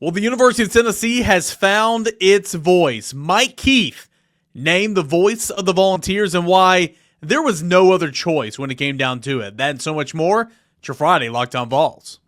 Well, the University of Tennessee has found its voice. Mike Keith named the voice of the Volunteers and why there was no other choice when it came down to it. That and so much more. It's your Friday Locked On Vols.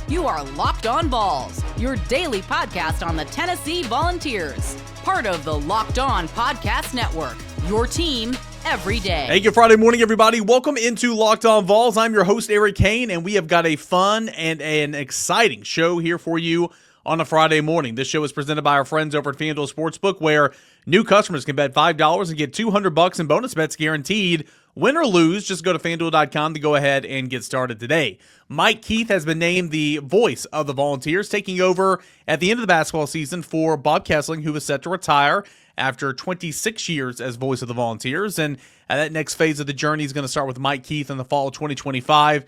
You are Locked On Vols, your daily podcast on the Tennessee Volunteers. Part of the Locked On Podcast Network, your team every day. Hey, good Friday morning, everybody. Welcome into Locked On Vols. I'm your host, Eric Cain, and we have got a fun and an exciting show here for you on a Friday morning. This show is presented by our friends over at FanDuel Sportsbook, where new customers can bet $5 and get $200 in bonus bets guaranteed. Win or lose, just go to FanDuel.com to go ahead and get started today. Mike Keith has been named the voice of the Volunteers, taking over at the end of the basketball season for Bob Kesling, who is set to retire after 26 years as voice of the Volunteers. And that next phase of the journey is going to start with Mike Keith in the fall of 2025,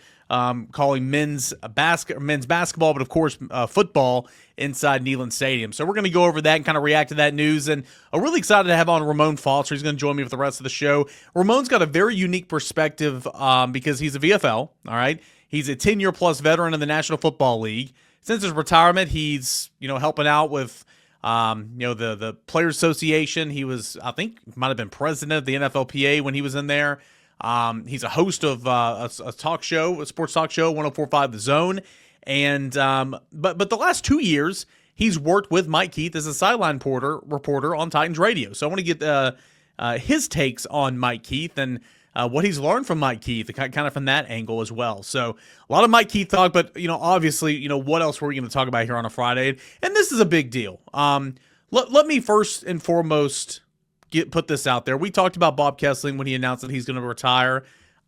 calling men's basketball, but of course football inside Neyland Stadium. So we're going to go over that and kind of react to that news. And I'm really excited to have on Ramon Foster. He's going to join me for the rest of the show. Ramon's got a very unique perspective because he's a VFL, all right? He's a 10-year-plus veteran in the National Football League. Since his retirement, he's helping out with the Players Association. He was, I think, might have been president of the NFLPA when he was in there. He's a host of a talk show, a sports talk show, 104.5 The Zone. And but the last 2 years, he's worked with Mike Keith as a sideline reporter on Titans Radio. So I want to get his takes on Mike Keith and what he's learned from Mike Keith, kind of from that angle as well. So a lot of Mike Keith talk, but obviously, what else were we going to talk about here on a Friday? And this is a big deal. Let me first and foremost put this out there. We talked about Bob Kesling when he announced that he's going to retire.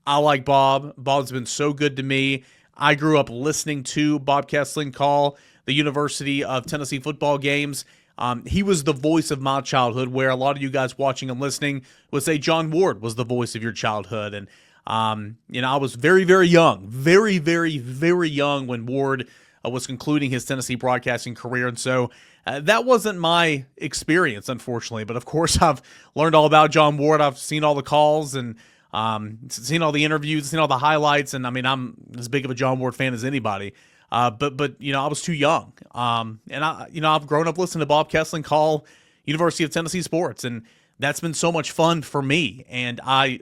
I like Bob. Bob's been so good to me. I grew up listening to Bob Kesling call the University of Tennessee football games. He was the voice of my childhood, where a lot of you guys watching and listening would say John Ward was the voice of your childhood. And, I was very, very young, very, very, very young when Ward was concluding his Tennessee broadcasting career. And so that wasn't my experience, unfortunately. But, of course, I've learned all about John Ward. I've seen all the calls and seen all the interviews, seen all the highlights. And, I'm as big of a John Ward fan as anybody. But I was too young. And I've grown up listening to Bob Kesling call University of Tennessee sports, and that's been so much fun for me. And I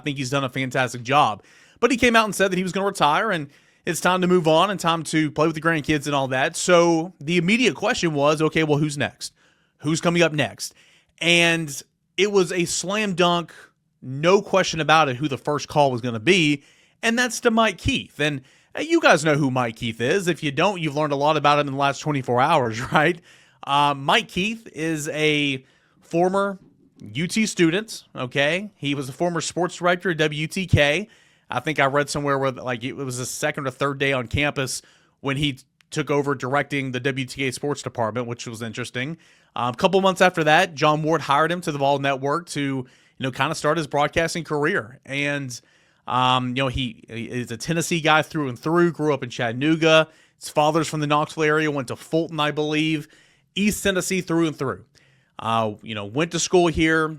think he's done a fantastic job. But he came out and said that he was going to retire, and it's time to move on and time to play with the grandkids and all that. So the immediate question was, okay, well, who's next? Who's coming up next? And it was a slam dunk, no question about it, who the first call was going to be, and that's to Mike Keith. And you guys know who Mike Keith is. If you don't, you've learned a lot about him in the last 24 hours, right? Mike Keith is a former UT student, okay? He was a former sports director at WTK. I think I read somewhere where it was the second or third day on campus when he took over directing the WTK sports department, which was interesting. A couple months after that, John Ward hired him to the Vol Network to, kind of start his broadcasting career. And he is a Tennessee guy through and through, grew up in Chattanooga. His father's from the Knoxville area, went to Fulton, I believe. East Tennessee through and through. Went to school here,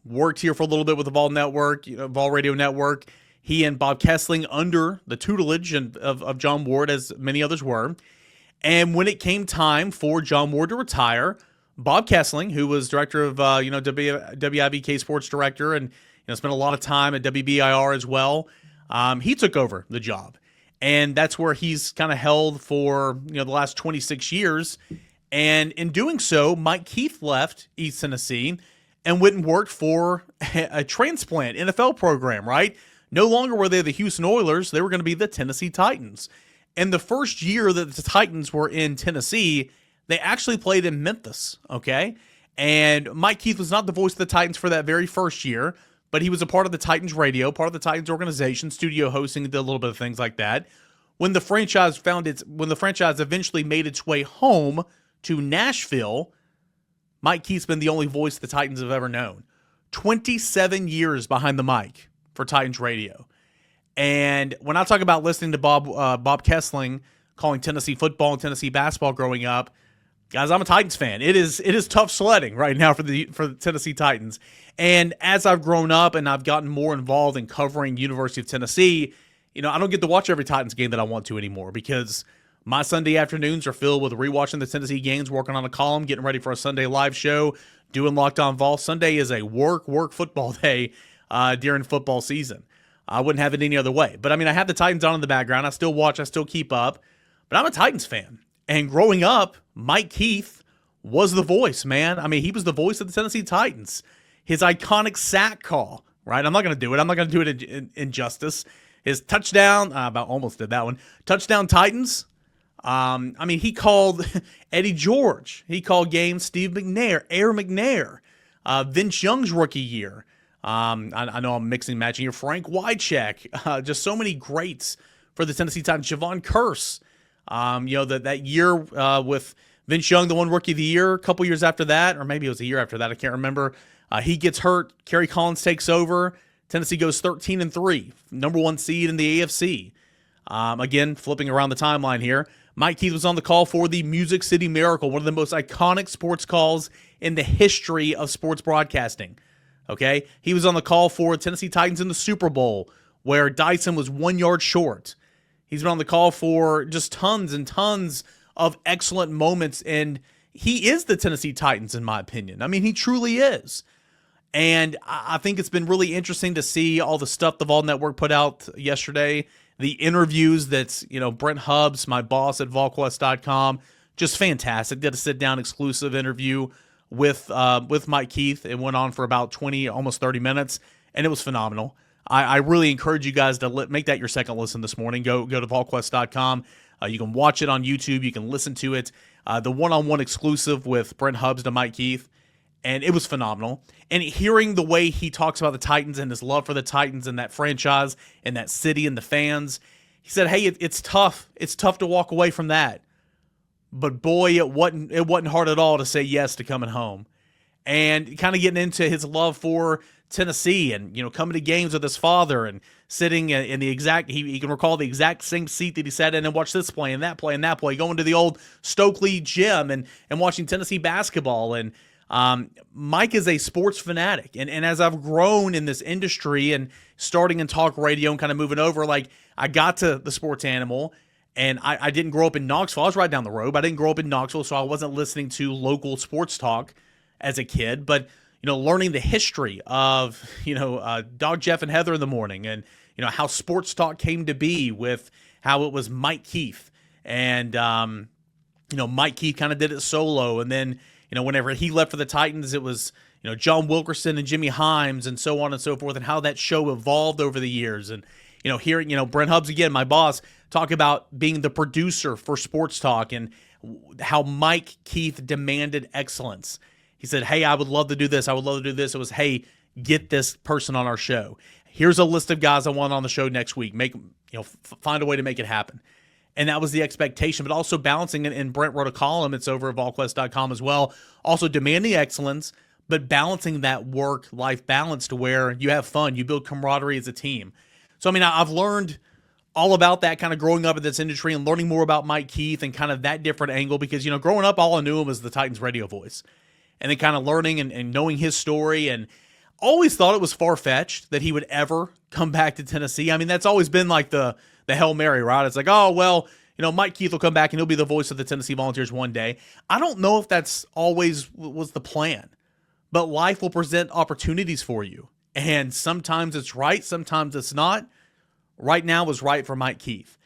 worked here for a little bit with the Vol Network, Vol Radio Network. He and Bob Kesling under the tutelage of John Ward, as many others were. And when it came time for John Ward to retire, Bob Kesling, who was director of, WIVK sports director and spent a lot of time at WBIR as well. He took over the job, and that's where he's kind of held for the last 26 years. And in doing so, Mike Keith left East Tennessee and went and worked for a transplant NFL program. Right? No longer were they the Houston Oilers; they were going to be the Tennessee Titans. And the first year that the Titans were in Tennessee, they actually played in Memphis. Okay, and Mike Keith was not the voice of the Titans for that very first year. But he was a part of the Titans radio, part of the Titans organization, studio hosting, did a little bit of things like that. When the franchise eventually made its way home to Nashville, Mike Keith's been the only voice the Titans have ever known. 27 years behind the mic for Titans radio. And when I talk about listening to Bob Kesling calling Tennessee football and Tennessee basketball growing up, Guys, I'm a Titans fan. It is tough sledding right now for the Tennessee Titans. And as I've grown up and I've gotten more involved in covering University of Tennessee, I don't get to watch every Titans game that I want to anymore because my Sunday afternoons are filled with rewatching the Tennessee games, working on a column, getting ready for a Sunday live show, doing Locked On Vols. Sunday is a work football day during football season. I wouldn't have it any other way. But, I have the Titans on in the background. I still watch. I still keep up. But I'm a Titans fan. And growing up, Mike Keith was the voice, man. He was the voice of the Tennessee Titans. His iconic sack call, right? I'm not going to do it. I'm not going to do it in justice. His touchdown, I about almost did that one. Touchdown Titans. He called Eddie George. He called games Steve McNair, Air McNair, Vince Young's rookie year. I know I'm mixing and matching here. Frank Wycheck. Just so many greats for the Tennessee Titans. Javon Curse. That year with Vince Young, the one rookie of the year, a couple years after that, or maybe it was a year after that, I can't remember. He gets hurt. Kerry Collins takes over. Tennessee goes 13-3, number 1 seed in the AFC. Again, flipping around the timeline here, Mike Keith was on the call for the Music City Miracle, one of the most iconic sports calls in the history of sports broadcasting. Okay, he was on the call for Tennessee Titans in the Super Bowl, where Dyson was 1 yard short. He's been on the call for just tons and tons of excellent moments, and he is the Tennessee Titans, in my opinion. He truly is. And I think it's been really interesting to see all the stuff the Vol Network put out yesterday, the interviews that's, Brent Hubbs, my boss at VolQuest.com, just fantastic. Did a sit-down exclusive interview with Mike Keith. It went on for about 20, almost 30 minutes, and it was phenomenal. I really encourage you guys to make that your second listen this morning. Go to VolQuest.com. You can watch it on YouTube. You can listen to it. The one-on-one exclusive with Brent Hubbs to Mike Keith, and it was phenomenal. And hearing the way he talks about the Titans and his love for the Titans and that franchise and that city and the fans, he said, hey, it's tough. It's tough to walk away from that. But boy, it wasn't hard at all to say yes to coming home. And kind of getting into his love for Tennessee and, coming to games with his father and sitting in the exact, he can recall the exact same seat that he sat in and watched this play and that play and that play, going to the old Stokely gym and watching Tennessee basketball. And Mike is a sports fanatic. And as I've grown in this industry and starting in talk radio and kind of moving over, like I got to the sports animal. And I didn't grow up in Knoxville. I was right down the road, but I didn't grow up in Knoxville, so I wasn't listening to local sports talk as a kid. But, learning the history of, Dog Jeff and Heather in the morning and, how sports talk came to be with how it was Mike Keith. And, Mike Keith kind of did it solo. And then, whenever he left for the Titans, it was, John Wilkerson and Jimmy Himes and so on and so forth, and how that show evolved over the years. And, hearing, Brent Hubbs, again, my boss, talk about being the producer for sports talk and how Mike Keith demanded excellence. He said, hey, I would love to do this. I would love to do this. It was, hey, get this person on our show. Here's a list of guys I want on the show next week. Find a way to make it happen. And that was the expectation, but also balancing it. And Brent wrote a column. It's over at VolQuest.com as well. Also demanding excellence, but balancing that work-life balance to where you have fun. You build camaraderie as a team. So, I've learned all about that kind of growing up in this industry and learning more about Mike Keith and kind of that different angle because, growing up, all I knew him was the Titans radio voice. And then kind of learning and knowing his story, and always thought it was far-fetched that he would ever come back to Tennessee. That's always been like the Hail Mary, right? It's like, oh, well, Mike Keith will come back and he'll be the voice of the Tennessee Volunteers one day. I don't know if that's always was the plan, but life will present opportunities for you. And sometimes it's right, sometimes it's not. Right now was right for Mike Keith.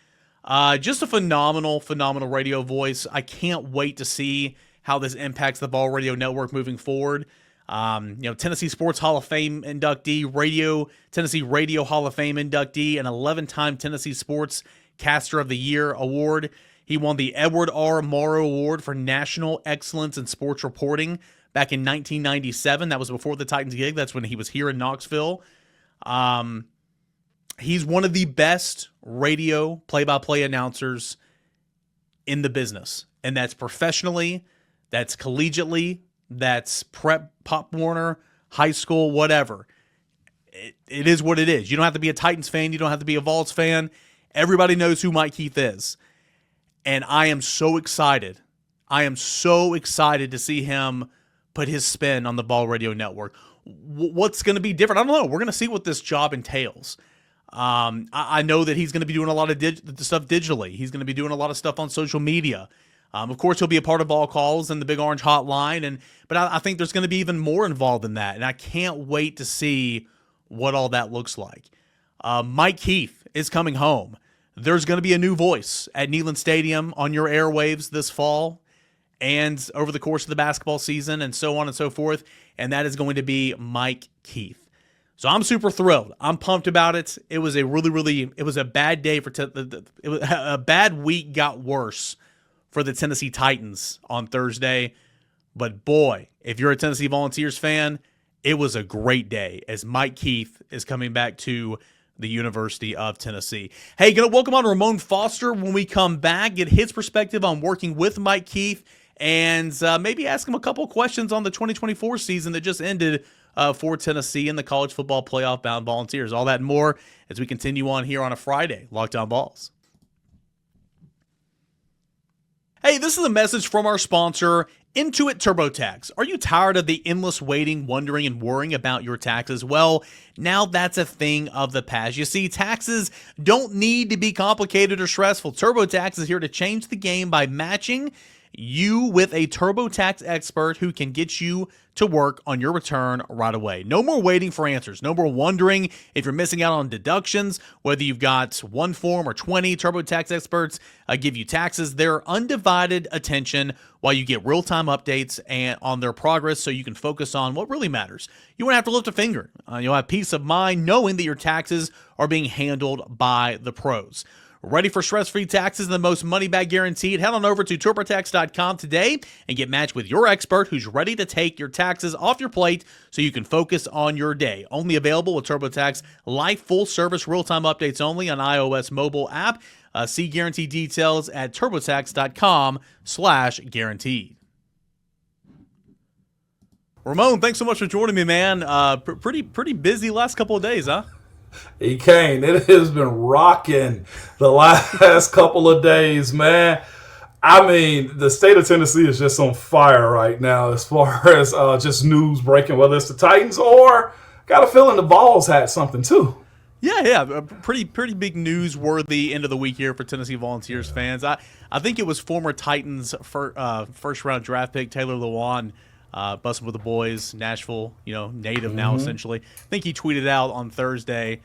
Just a phenomenal radio voice. I can't wait to see how this impacts the Vol Radio Network moving forward. Tennessee Sports Hall of Fame inductee, Tennessee Radio Hall of Fame inductee, an 11-time Tennessee Sports Caster of the Year award. He won the Edward R. Morrow Award for National Excellence in Sports Reporting back in 1997. That was before the Titans gig. That's when he was here in Knoxville. He's one of the best radio play-by-play announcers in the business, and that's professionally, that's collegiately, that's prep, Pop Warner, high school, whatever. It is what it is. You don't have to be a Titans fan. You don't have to be a Vols fan. Everybody knows who Mike Keith is. And I am so excited. I am so excited to see him put his spin on the Ball Radio Network. What's going to be different? I don't know. We're going to see what this job entails. I know that he's going to be doing a lot of stuff digitally. He's going to be doing a lot of stuff on social media. Of course, he'll be a part of all calls and the Big Orange Hotline, but I think there's going to be even more involved in that, and I can't wait to see what all that looks like. Mike Keith is coming home. There's going to be a new voice at Neyland Stadium on your airwaves this fall and over the course of the basketball season and so on and so forth, and that is going to be Mike Keith. So I'm super thrilled. I'm pumped about it. It was a it was a bad day for a bad week got worse for the Tennessee Titans on Thursday. But boy, if you're a Tennessee Volunteers fan, it was a great day as Mike Keith is coming back to the University of Tennessee. Hey, gonna welcome on Ramon Foster when we come back, get his perspective on working with Mike Keith, and maybe ask him a couple questions on the 2024 season that just ended for Tennessee and the college football playoff bound Volunteers. All that and more as we continue on here on a Friday, Locked On Vols. Hey, this is a message from our sponsor, Intuit TurboTax. Are you tired of the endless waiting, wondering, and worrying about your taxes? Well, now that's a thing of the past. You see, taxes don't need to be complicated or stressful. TurboTax is here to change the game by matching you with a TurboTax expert who can get you to work on your return right away. No more waiting for answers. No more wondering if you're missing out on deductions, whether you've got one form or 20. TurboTax experts give you taxes their undivided attention while you get real-time updates and on their progress so you can focus on what really matters. You won't have to lift a finger. You'll have peace of mind knowing that your taxes are being handled by the pros. Ready for stress-free taxes and the most money back guaranteed? Head on over to TurboTax.com today and get matched with your expert who's ready to take your taxes off your plate so you can focus on your day. Only available with TurboTax live full-service real-time updates only on iOS mobile app. See guarantee details at TurboTax.com/guaranteed. Ramon, thanks so much for joining me, man. Pretty busy last couple of days, huh? Eric Cain, it has been rocking the last couple of days, man. I mean, the state of Tennessee is just on fire right now as far as just news breaking, whether it's the Titans or got a feeling the Vols had something too. Yeah, a pretty big newsworthy end of the week here for Tennessee Volunteers fans. I think it was former Titans first round draft pick Taylor Lewan, busting with the boys, Nashville, native now essentially. I think he tweeted out on Thursday,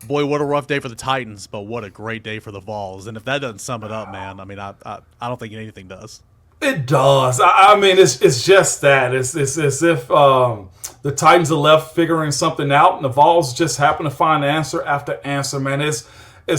boy, what a rough day for the Titans, but what a great day for the Vols. And if that doesn't sum it up, man, I mean, I don't think anything does. It does. I mean, it's just that. It's as if the Titans are left figuring something out, and the Vols just happen to find answer after answer, man. It's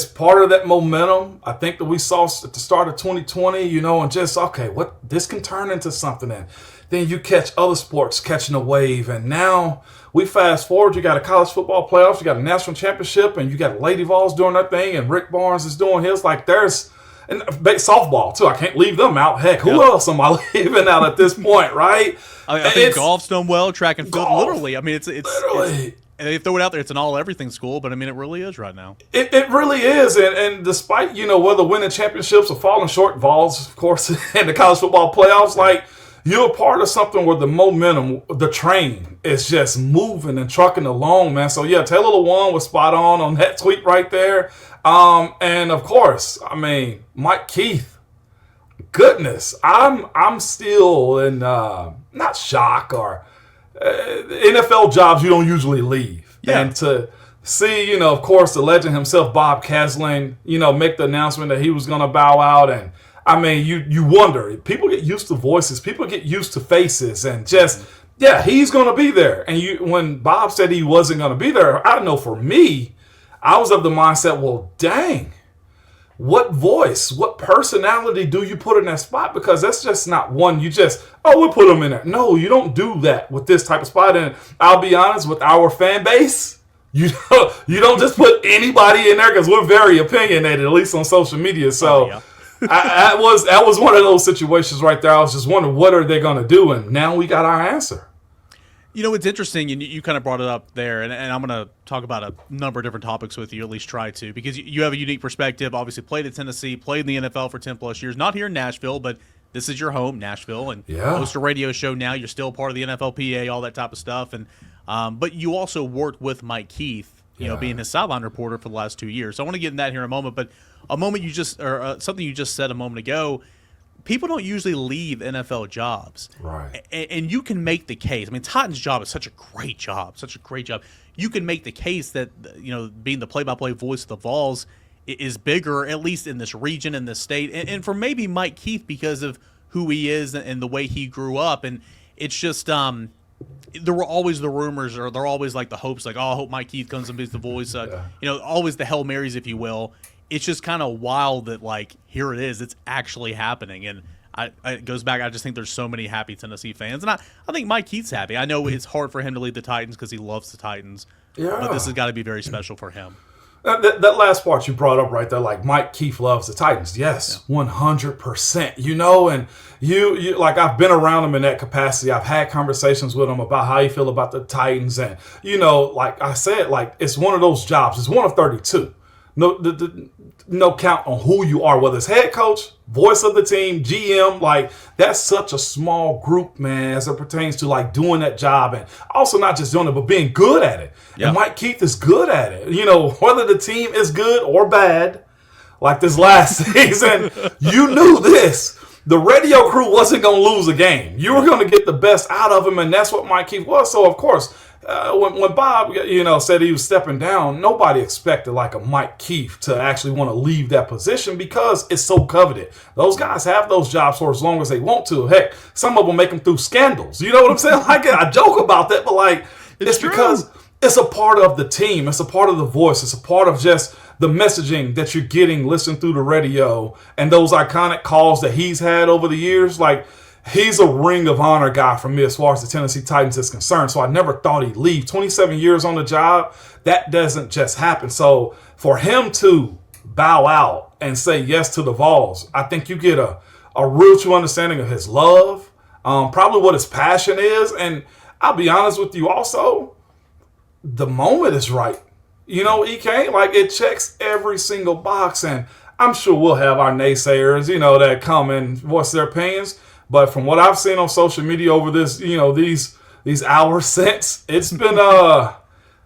part of that momentum I think that we saw at the start of 2020, and just, okay, what this can turn into something. And then you catch other sports catching a wave, and now we fast forward. You got a college football playoffs, you got a national championship, and you got Lady Vols doing their thing, and Rick Barnes is doing his. Like, there's and softball too. I can't leave them out. Heck, who else am I leaving out at this point, right? I think golf's done well, track and field. Golf, literally, I mean, it's and they throw it out there. It's an all-everything school, but I mean, it really is right now. It really is, and despite whether winning championships or falling short, Vols, of course, in the college football playoffs, like, you're a part of something where the momentum, the train is just moving and trucking along, man. So yeah, Taylor Lewan was spot on that tweet right there. And of course, I mean, Mike Keith, goodness, I'm still in not shock or NFL jobs you don't usually leave. Yeah. And to see, of course, the legend himself, Bob Kesling, make the announcement that he was going to bow out. And I mean, you wonder, people get used to voices, people get used to faces, and just, yeah, he's going to be there. And when Bob said he wasn't going to be there, I don't know, for me, I was of the mindset, well, dang, what voice, what personality do you put in that spot? Because that's just not one you just, we'll put him in there. No, you don't do that with this type of spot. And I'll be honest, with our fan base, you don't just put anybody in there because we're very opinionated, at least on social media. So that was one of those situations right there. I was just wondering, what are they going to do? And now we got our answer. It's interesting, and you kind of brought it up there, and I'm going to talk about a number of different topics with you, at least try to, because you have a unique perspective, obviously played at Tennessee, played in the NFL for 10-plus years, not here in Nashville, but this is your home, Nashville, and Yeah. host a radio show now. You're still part of the NFLPA, all that type of stuff. And but you also worked with Mike Keith, being his sideline reporter for the last 2 years. So I want to get in that here in a moment. But something you just said a moment ago, people don't usually leave NFL jobs. Right. And you can make the case. I mean, Titans' job is such a great job. You can make the case that, being the play-by-play voice of the Vols is bigger, at least in this region, in this state. And for maybe Mike Keith, because of who he is and the way he grew up. And it's just there were always the rumors, or there are always like the hopes, like, oh, I hope Mike Keith comes and be the voice. Always the Hail Marys, if you will. It's just kind of wild that, like, here it is. It's actually happening. And it goes back. I just think there's so many happy Tennessee fans. And I think Mike Keith's happy. I know it's hard for him to lead the Titans because he loves the Titans. Yeah. But this has got to be very special for him. That last part you brought up right there, like Mike Keith loves the Titans. Yes, 100%. And you like, I've been around him in that capacity. I've had conversations with him about how you feel about the Titans. And, like I said, like, it's one of those jobs. It's one of 32. No count on who you are, whether it's head coach, voice of the team, GM. Like, that's such a small group, man, as it pertains to, like, doing that job, and also not just doing it, but being good at it. Yeah. And Mike Keith is good at it. Whether the team is good or bad, like this last season, you knew this. The radio crew wasn't going to lose a game. You were going to get the best out of him, and that's what Mike Keith was. So, of course, when Bob, said he was stepping down, nobody expected like a Mike Keith to actually want to leave that position because it's so coveted. Those guys have those jobs for as long as they want to. Heck, some of them make them through scandals. You know what I'm saying? Like, I joke about that, but like, it's because it's a part of the team. It's a part of the voice. It's a part of just the messaging that you're getting, listening through the radio, and those iconic calls that he's had over the years. Like, he's a Ring of Honor guy for me as far as the Tennessee Titans is concerned. So I never thought he'd leave. 27 years on the job, that doesn't just happen. So for him to bow out and say yes to the Vols, I think you get a real true understanding of his love, probably what his passion is. And I'll be honest with you also, the moment is right. EK, like, it checks every single box. And I'm sure we'll have our naysayers, that come and voice their opinions. But from what I've seen on social media over this, these hours since, it's been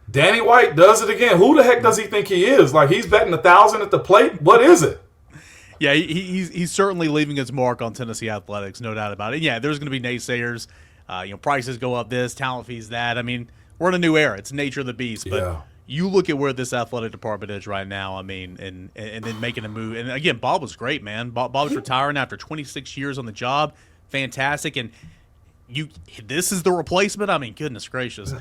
Danny White does it again. Who the heck does he think he is? Like, he's betting 1,000 at the plate. What is it? Yeah, he's certainly leaving his mark on Tennessee athletics, no doubt about it. Yeah, there's going to be naysayers. Prices go up this, talent fees that. I mean, we're in a new era. It's the nature of the beast. But you look at where this athletic department is right now, I mean, and then making a move. And, again, Bob was great, man. Bob's retiring after 26 years on the job. Fantastic. And this is the replacement? I mean, goodness gracious.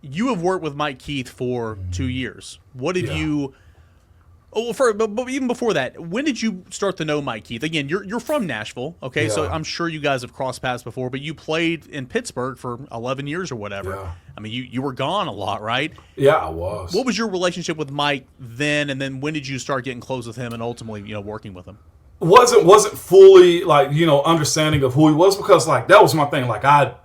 You have worked with Mike Keith for 2 years. What did you – but even before that, when did you start to know Mike Keith? Again, you're from Nashville, okay? Yeah. So I'm sure you guys have crossed paths before, but you played in Pittsburgh for 11 years or whatever. Yeah. I mean, you were gone a lot, right? Yeah, I was. What was your relationship with Mike then, and then when did you start getting close with him and ultimately, working with him? Wasn't fully like, understanding of who he was, because like that was my thing. Like, I,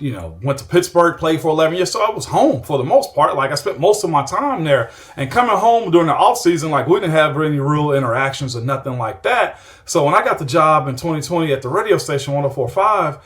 went to Pittsburgh, played for 11 years. So I was home for the most part. Like, I spent most of my time there, and coming home during the off season, like, we didn't have any real interactions or nothing like that. So when I got the job in 2020 at the radio station 104.5,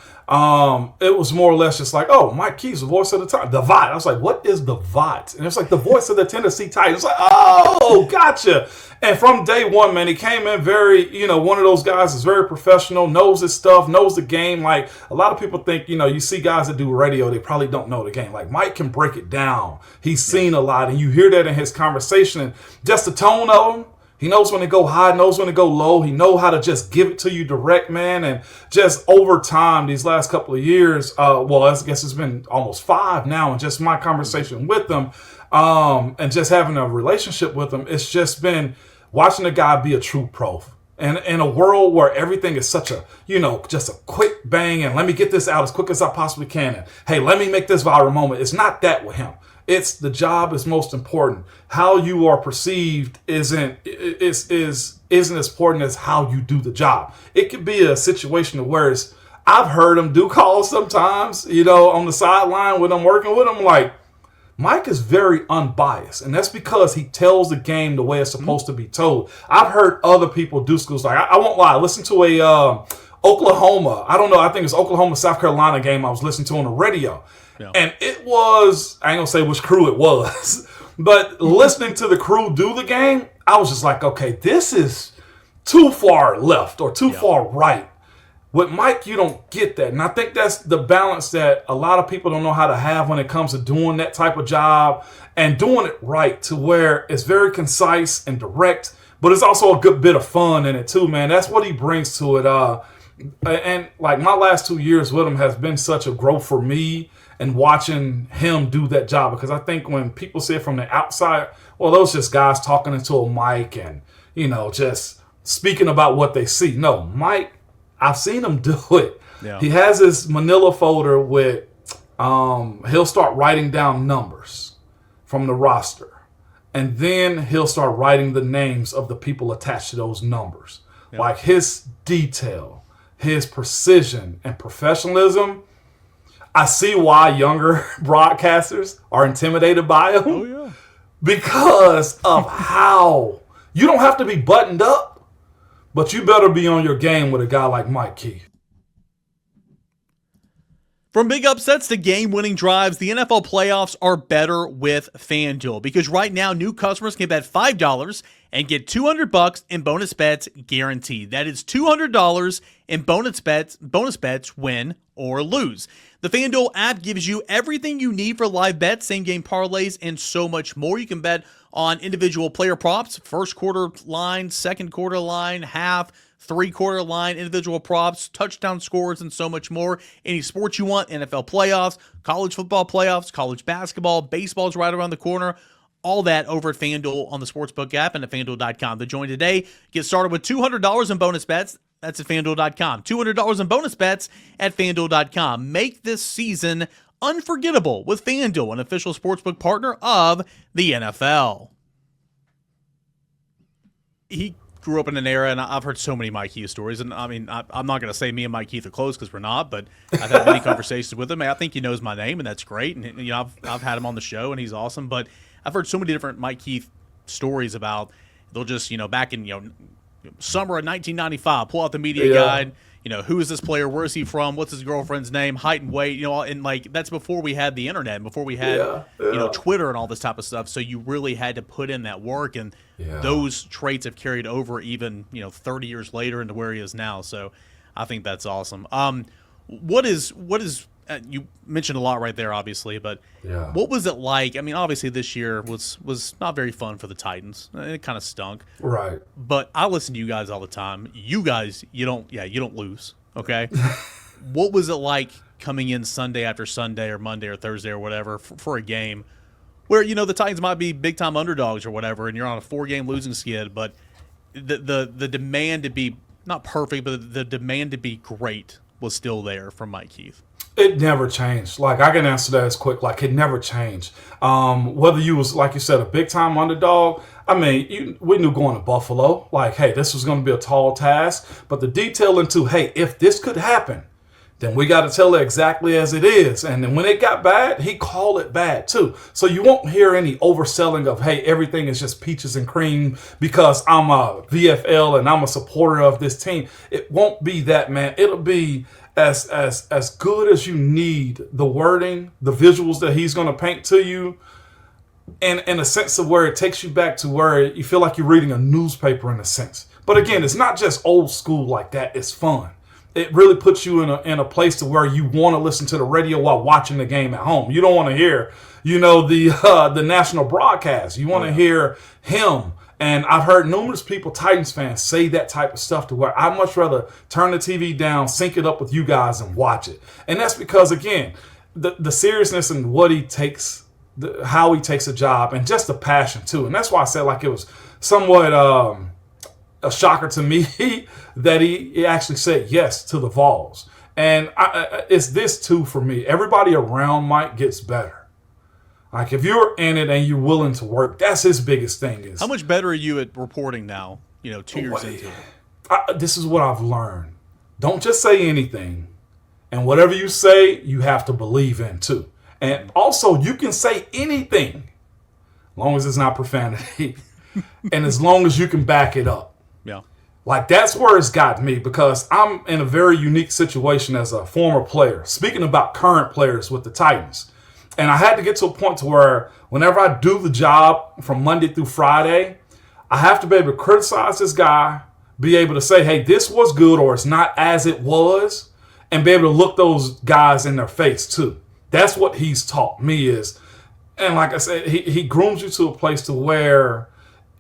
it was more or less just like, oh, Mike Keith's the voice of the time. The VOT. I was like, what is the VOT? And it's like the voice of the Tennessee Titans. Like, oh, gotcha. And from day one, man, he came in very, one of those guys is very professional, knows his stuff, knows the game. Like, a lot of people think, you see guys that do radio, they probably don't know the game. Like, Mike can break it down. He's seen a lot, and you hear that in his conversation. And just the tone of him, he knows when to go high, knows when to go low. He knows how to just give it to you direct, man. And just over time, these last couple of years, I guess it's been almost 5 now, and just my conversation with him, and just having a relationship with him, it's just been watching the guy be a true pro. And in a world where everything is such a, just a quick bang, and let me get this out as quick as I possibly can. And, hey, let me make this viral moment. It's not that with him. It's the job is most important. How you are perceived isn't as important as how you do the job. It could be a situation where I've heard him do calls sometimes, on the sideline when I'm working with him, like, Mike is very unbiased, and that's because he tells the game the way it's supposed to be told. I've heard other people do schools like I won't lie. Listen to a Oklahoma. I don't know. I think it's Oklahoma South Carolina game I was listening to on the radio, and it was I ain't gonna say which crew it was, but listening to the crew do the game, I was just like, okay, this is too far left or too far right. With Mike, you don't get that. And I think that's the balance that a lot of people don't know how to have when it comes to doing that type of job and doing it right to where it's very concise and direct, but it's also a good bit of fun in it too, man. That's what he brings to it. And like my last 2 years with him has been such a growth for me and watching him do that job, because I think when people see it from the outside, well, those just guys talking into a mic and, just speaking about what they see. No, Mike, I've seen him do it. Yeah. He has his manila folder with, he'll start writing down numbers from the roster. And then he'll start writing the names of the people attached to those numbers. Yeah. Like his detail, his precision and professionalism. I see why younger broadcasters are intimidated by him. Oh, yeah. Because of how you don't have to be buttoned up, but you better be on your game with a guy like Mike Keith. From big upsets to game-winning drives, the NFL playoffs are better with FanDuel, because right now new customers can bet $5 and get $200 in bonus bets guaranteed. That is $200 in bonus bets win or lose. The FanDuel app gives you everything you need for live bets, same-game parlays, and so much more. You can bet on individual player props, first quarter line, second quarter line, half, three-quarter line, individual props, touchdown scores, and so much more. Any sports you want, NFL playoffs, college football playoffs, college basketball, baseball's right around the corner. All that over at FanDuel on the Sportsbook app and at FanDuel.com. To join today, get started with $200 in bonus bets. That's at FanDuel.com. $200 in bonus bets at FanDuel.com. Make this season unforgettable with FanDuel, an official sportsbook partner of the NFL. He grew up in an era, and I've heard so many Mike Keith stories, and I mean, I'm not going to say me and Mike Keith are close because we're not, but I've had many conversations with him. I think he knows my name, and that's great, and I've had him on the show, and he's awesome, but I've heard so many different Mike Keith stories about they'll just, back in, summer of 1995, pull out the media guide, who is this player, where is he from, what's his girlfriend's name, height and weight, and like that's before we had the internet, before we had Twitter and all this type of stuff. So you really had to put in that work, and those traits have carried over even 30 years later into where he is now. So I think that's awesome. What is you mentioned a lot right there, obviously, but what was it like? I mean, obviously this year was not very fun for the Titans. It kind of stunk. Right. But I listen to you guys all the time. You guys, you don't lose, okay? What was it like coming in Sunday after Sunday or Monday or Thursday or whatever for a game where, the Titans might be big-time underdogs or whatever, and you're on a 4-game losing skid, but the demand to be, not perfect, but the demand to be great was still there from Mike Keith? It never changed. Like, I can answer that as quick. Like, it never changed. Whether you was, like you said, a big-time underdog, I mean, we knew going to Buffalo, like, hey, this was going to be a tall task. But the detail into, hey, if this could happen, then we got to tell it exactly as it is. And then when it got bad, he called it bad too. So you won't hear any overselling of, hey, everything is just peaches and cream because I'm a VFL and I'm a supporter of this team. It won't be that, man. It'll be as good as you need the wording, the visuals that he's going to paint to you, and in a sense of where it takes you back to where you feel like you're reading a newspaper in a sense. But again, it's not just old school like that. It's fun. It really puts you in a place to where you want to listen to the radio while watching the game at home. You don't want to hear, the national broadcast. You want to hear him. And I've heard numerous people, Titans fans, say that type of stuff to where I'd much rather turn the TV down, sync it up with you guys, and watch it. And that's because, again, the seriousness and what he takes, how he takes a job, and just the passion too. And that's why I said like it was somewhat a shocker to me that he actually said yes to the Vols. And it's this too for me. Everybody around Mike gets better. Like if you're in it and you're willing to work, that's his biggest thing. Is how much better are you at reporting now? 2 years into it. This is what I've learned. Don't just say anything, and whatever you say, you have to believe in too. And also, you can say anything as long as it's not profanity and as long as you can back it up. Yeah. Like, that's where it's got me, because I'm in a very unique situation as a former player. Speaking about current players with the Titans. And I had to get to a point to where whenever I do the job from Monday through Friday, I have to be able to criticize this guy, be able to say, hey, this was good or it's not as it was, and be able to look those guys in their face too. That's what he's taught me is, and like I said, he grooms you to a place to where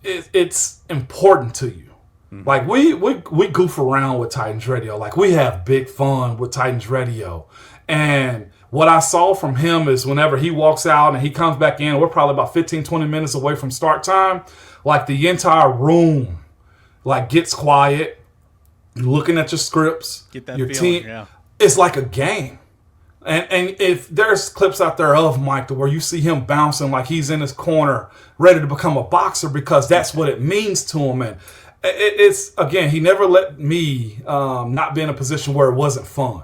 it's important to you. Mm-hmm. Like we goof around with Titans Radio. Like, we have big fun with Titans Radio. And what I saw from him is whenever he walks out and he comes back in, we're probably about 15, 20 minutes away from start time. Like, the entire room, like, gets quiet. You're looking at your scripts. Get that your feeling, team. yeah. It's like a game. And if there's clips out there of Mike to where you see him bouncing like he's in his corner, ready to become a boxer, because that's what it means to him. And it's, again, he never let me not be in a position where it wasn't fun.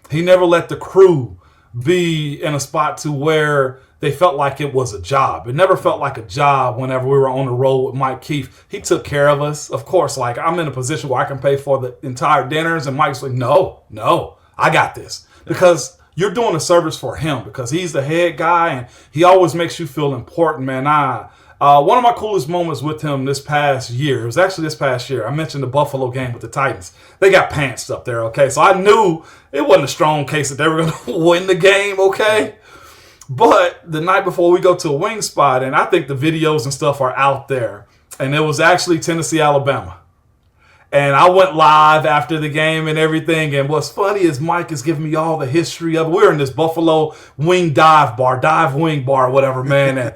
He never let the crew be in a spot to where they felt like it was a job. It never felt like a job whenever we were on the road with Mike Keefe. He took care of us. Of course, like, I'm in a position where I can pay for the entire dinners, and Mike's like, no, I got this. Because you're doing a service for him, because he's the head guy and he always makes you feel important, man. One of my coolest moments with him this past year, it was actually this past year, I mentioned the Buffalo game with the Titans. They got pantsed up there, okay? So I knew it wasn't a strong case that they were going to win the game, okay? But the night before, we go to a wing spot, and I think the videos and stuff are out there. And it was actually Tennessee, Alabama. And I went live after the game and everything. And what's funny is Mike is giving me all the history of it. We're in this Buffalo wing dive wing bar, whatever, man. And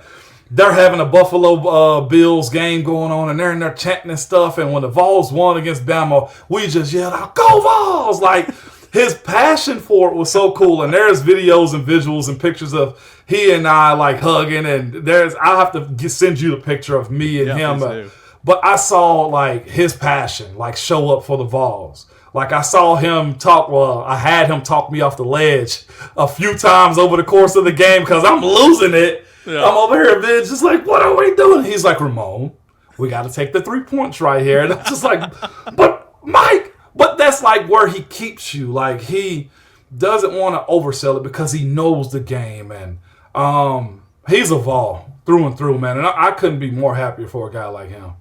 they're having a Buffalo Bills game going on, and they're in there chanting and stuff. And when the Vols won against Bama, we just yelled out, "Go Vols!" Like, his passion for it was so cool. And there's videos and visuals and pictures of he and I, like, hugging. And I'll have to send you the picture of me and him. But I saw, like, his passion, like, show up for the Vols. Like, I saw him I had him talk me off the ledge a few times over the course of the game because I'm losing it. Yeah. I'm over here, bitch, just like, what are we doing? He's like, Ramon, we got to take the 3 points right here. And I'm just like, but Mike, but that's like where he keeps you. Like, he doesn't want to oversell it because he knows the game. And he's a Vol through and through, man. And I couldn't be more happier for a guy like him.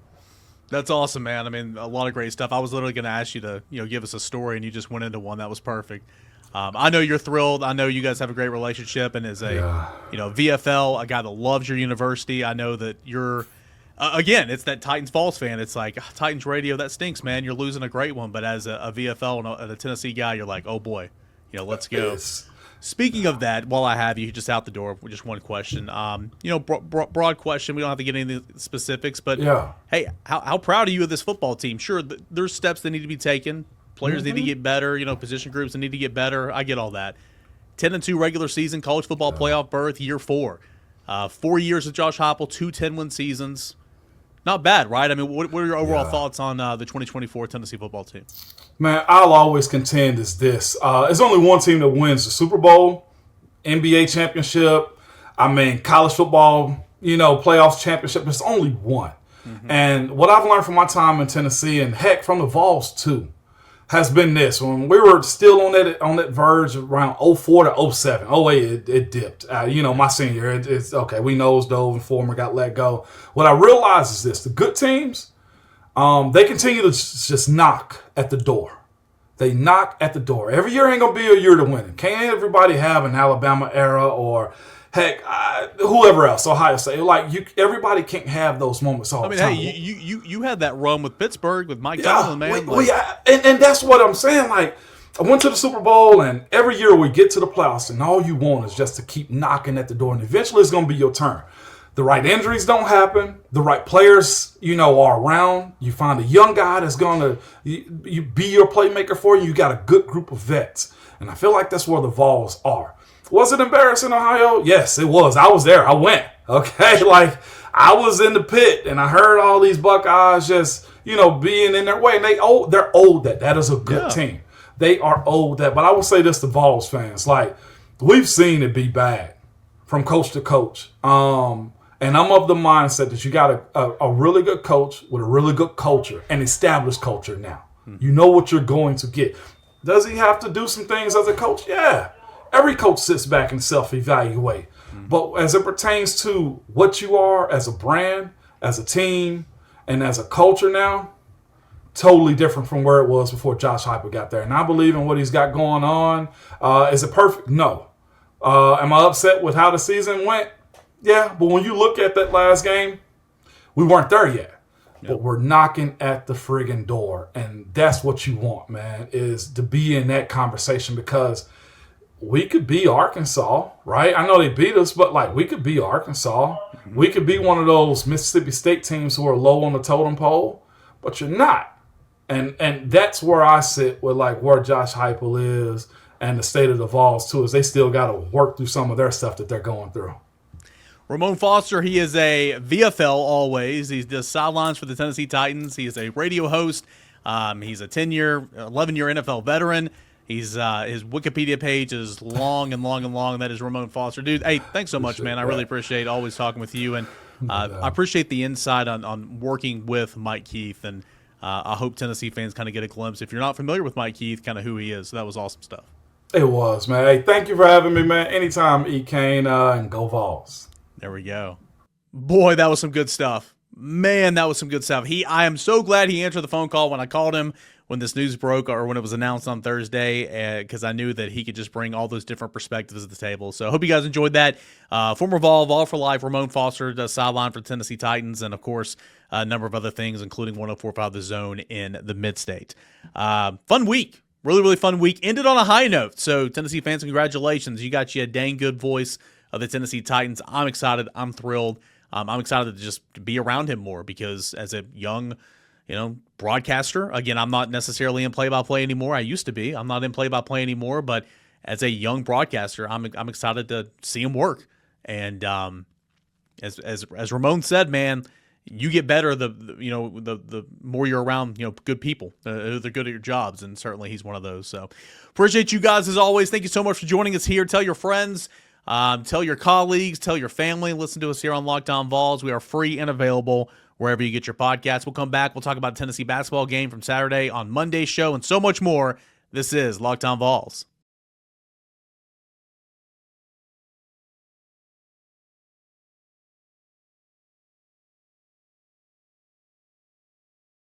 That's awesome, man. I mean, a lot of great stuff. I was literally going to ask you to, give us a story, and you just went into one. That was perfect. I know you're thrilled. I know you guys have a great relationship, and as a, VFL, a guy that loves your university, I know that you're, again, it's that Titans Vols fan. It's like, Titans radio, that stinks, man. You're losing a great one. But as a VFL and a Tennessee guy, you're like, oh, boy, let's go. Yes. Speaking of that, while I have you just out the door, just one question. Broad question. We don't have to get into the specifics, but hey, how proud are you of this football team? Sure, there's steps that need to be taken. Players need to get better. Position groups that need to get better. I get all that. 10-2 regular season, college football playoff berth, year 4. 4 years with Josh Heupel, 2 10-win seasons. Not bad, right? I mean, what are your overall thoughts on the 2024 Tennessee football team? Man, I'll always contend is this. There's only one team that wins the Super Bowl, NBA championship, college football, playoffs championship. There's only one. Mm-hmm. And what I've learned from my time in Tennessee, and heck, from the Vols too, has been this. When we were still on that verge around 04 to 07, 08, it dipped. My senior year, it's okay. We nosedove and Former got let go. What I realized is this: the good teams, they continue to just knock at the door. They knock at the door. Every year ain't gonna be a year to win it. Can't everybody have an Alabama era or heck, whoever else, Ohio State? Like everybody can't have those moments all the time. Hey, you had that run with Pittsburgh with Mike Tomlin, man. And that's what I'm saying. Like, I went to the Super Bowl, and every year we get to the playoffs, and all you want is just to keep knocking at the door, and eventually it's gonna be your turn. The right injuries don't happen. The right players, are around. You find a young guy that's gonna you be your playmaker for you. You got a good group of vets, and I feel like that's where the Vols are. Was it embarrassing, Ohio? Yes, it was. I was there. I went. Okay, like I was in the pit, and I heard all these Buckeyes just being in their way, and they're owed that. That is a good team. They are owed that. But I will say this to Vols fans: like, we've seen it be bad. from coach to coach. And I'm of the mindset that you got a really good coach with a really good culture, an established culture now. You know what you're going to get. Does he have to do some things as a coach? Yeah. Every coach sits back and self-evaluate. But as it pertains to what you are as a brand, as a team, and as a culture now, totally different from where it was before Josh Heupel got there. And I believe in what he's got going on. Is it perfect? No. Am I upset with how the season went? Yeah, but when you look at that last game, we weren't there yet. But we're knocking at the friggin' door. And that's what you want, man, is to be in that conversation, because we could be Arkansas, right? I know they beat us, but, like, we could be Arkansas. We could be one of those Mississippi State teams who are low on the totem pole, but you're not. And that's where I sit with, like, where Josh Heupel is and the state of the Vols, too, is they still got to work through some of their stuff that they're going through. Ramon Foster, he is a VFL always. He does sidelines for the Tennessee Titans. He is a radio host. He's a 10-year, 11-year NFL veteran. He's his Wikipedia page is long and long and long. That is Ramon Foster. Dude, hey, thanks so much, man. I really appreciate always talking with you. And I appreciate the insight on working with Mike Keith. And I hope Tennessee fans kind of get a glimpse, if you're not familiar with Mike Keith, kind of who he is. So that was awesome stuff. It was, man. Hey, thank you for having me, man. Anytime, Eric Cain, and go Vols. There we go. Boy, that was some good stuff. Man, that was some good stuff. I am so glad he answered the phone call when I called him when this news broke, or when it was announced on Thursday, because I knew that he could just bring all those different perspectives to the table. So I hope you guys enjoyed that. Former Vol for life, Ramon Foster does sideline for the Tennessee Titans, and, of course, a number of other things, including 104.5 The Zone in the Mid-State. Fun week. Really, really fun week. Ended on a high note. So, Tennessee fans, congratulations. You got you a dang good voice of the Tennessee Titans. I'm excited. I'm thrilled. I'm excited to just be around him more, because as a young, broadcaster, again, I'm not necessarily in play-by-play anymore. I used to be. I'm not in play-by-play anymore, but as a young broadcaster, I'm excited to see him work. And as Ramon said, man, you get better the more you're around good people. They're good at your jobs, and certainly he's one of those. So appreciate you guys as always. Thank you so much for joining us here. Tell your friends. Tell your colleagues, tell your family, listen to us here on Locked On Vols. We are free and available wherever you get your podcasts. We'll come back. We'll talk about Tennessee basketball game from Saturday on Monday's show and so much more. This is Locked On Vols.